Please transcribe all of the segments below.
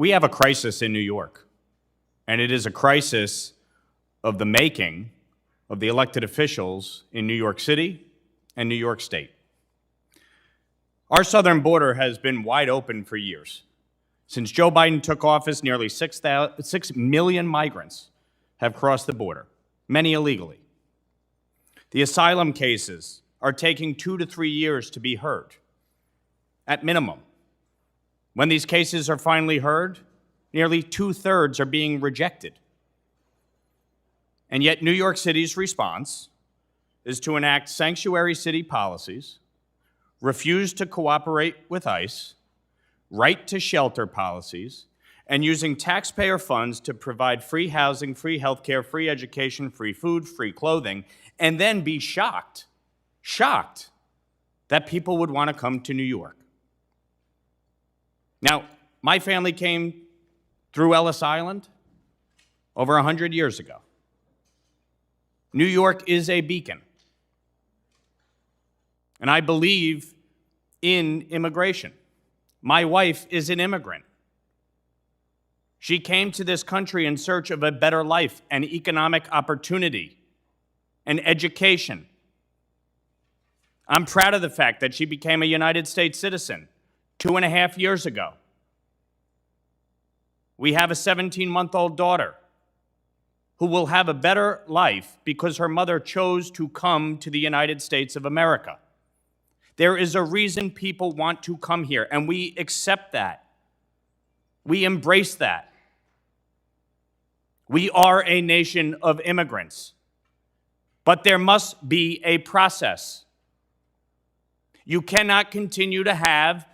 We have a crisis in New York, and it is a crisis of the making of the elected officials in New York City and New York State. Our southern border has been wide open for years. Since Joe Biden took office, nearly 6 million migrants have crossed the border, many illegally. The asylum cases are taking 2 to 3 years to be heard, at minimum. When these cases are finally heard, nearly 2/3 are being rejected. And yet New York City's response is to enact sanctuary city policies, refuse to cooperate with ICE, right to shelter policies, and using taxpayer funds to provide free housing, free healthcare, free education, free food, free clothing, and then be shocked that people would want to come to New York. Now, my family came through Ellis Island over 100 years ago. New York is a beacon. And I believe in immigration. My wife is an immigrant. She came to this country in search of a better life and economic opportunity and education. I'm proud of the fact that she became a United States citizen 2.5 years ago. We have a 17-month-old daughter who will have a better life because her mother chose to come to the United States of America. There is a reason people want to come here, and we accept that. We embrace that. We are a nation of immigrants, but there must be a process. You cannot continue to have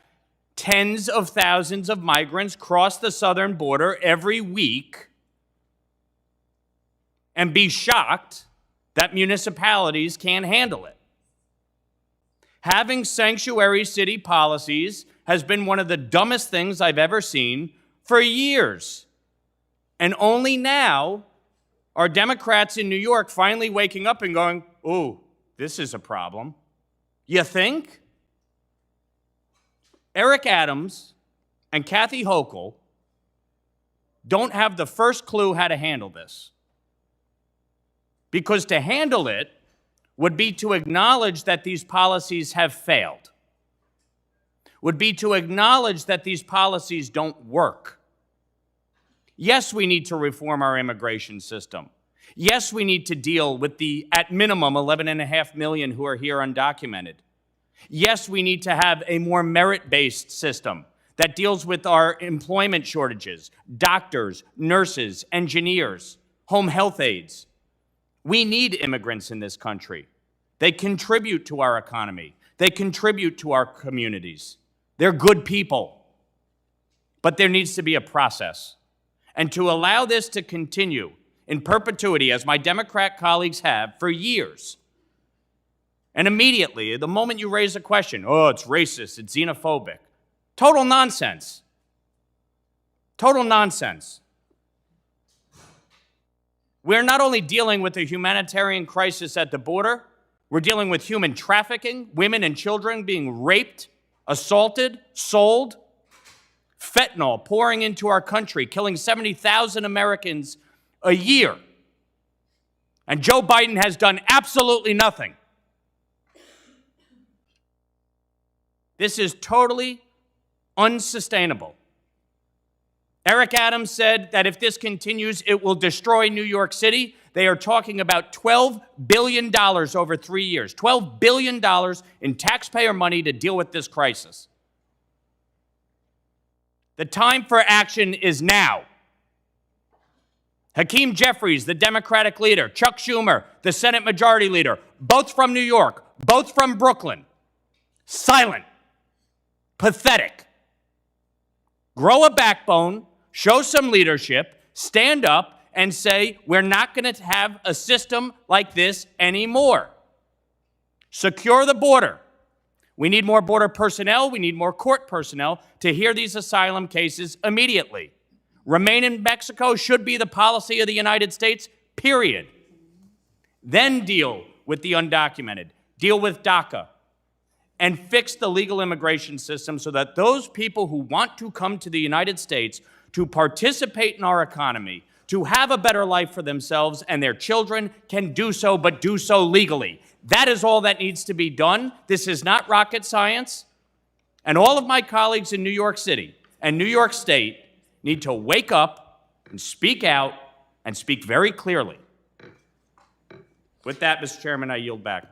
tens of thousands of migrants cross the southern border every week and be shocked that municipalities can't handle it. Having sanctuary city policies has been one of the dumbest things I've ever seen for years. And only now are Democrats in New York finally waking up and going, "Ooh, this is a problem." You think? Eric Adams and Kathy Hochul don't have the first clue how to handle this. Because to handle it would be to acknowledge that these policies have failed, would be to acknowledge that these policies don't work. Yes, we need to reform our immigration system. Yes, we need to deal with the, at minimum, 11.5 million who are here undocumented. Yes, we need to have a more merit-based system that deals with our employment shortages, doctors, nurses, engineers, home health aides. We need immigrants in this country. They contribute to our economy. They contribute to our communities. They're good people. But there needs to be a process. And to allow this to continue in perpetuity, as my Democrat colleagues have for years, and immediately, the moment you raise a question, "Oh, it's racist, it's xenophobic." Total nonsense. Total nonsense. We're not only dealing with a humanitarian crisis at the border, we're dealing with human trafficking, women and children being raped, assaulted, sold, fentanyl pouring into our country, killing 70,000 Americans a year. And Joe Biden has done absolutely nothing. This is totally unsustainable. Eric Adams said that if this continues, it will destroy New York City. They are talking about $12 billion over 3 years, $12 billion in taxpayer money to deal with this crisis. The time for action is now. Hakeem Jeffries, the Democratic leader, Chuck Schumer, the Senate Majority Leader, both from New York, both from Brooklyn, silent, pathetic. Grow a backbone, show some leadership, stand up and say, we're not going to have a system like this anymore. Secure the border. We need more border personnel. We need more court personnel to hear these asylum cases immediately. Remain in Mexico should be the policy of the United States, period. Then deal with the undocumented. Deal with DACA. And fix the legal immigration system so that those people who want to come to the United States to participate in our economy, to have a better life for themselves and their children, can do so, but do so legally. That is all that needs to be done. This is not rocket science. And all of my colleagues in New York City and New York State need to wake up and speak out and speak very clearly. With that, Mr. Chairman, I yield back.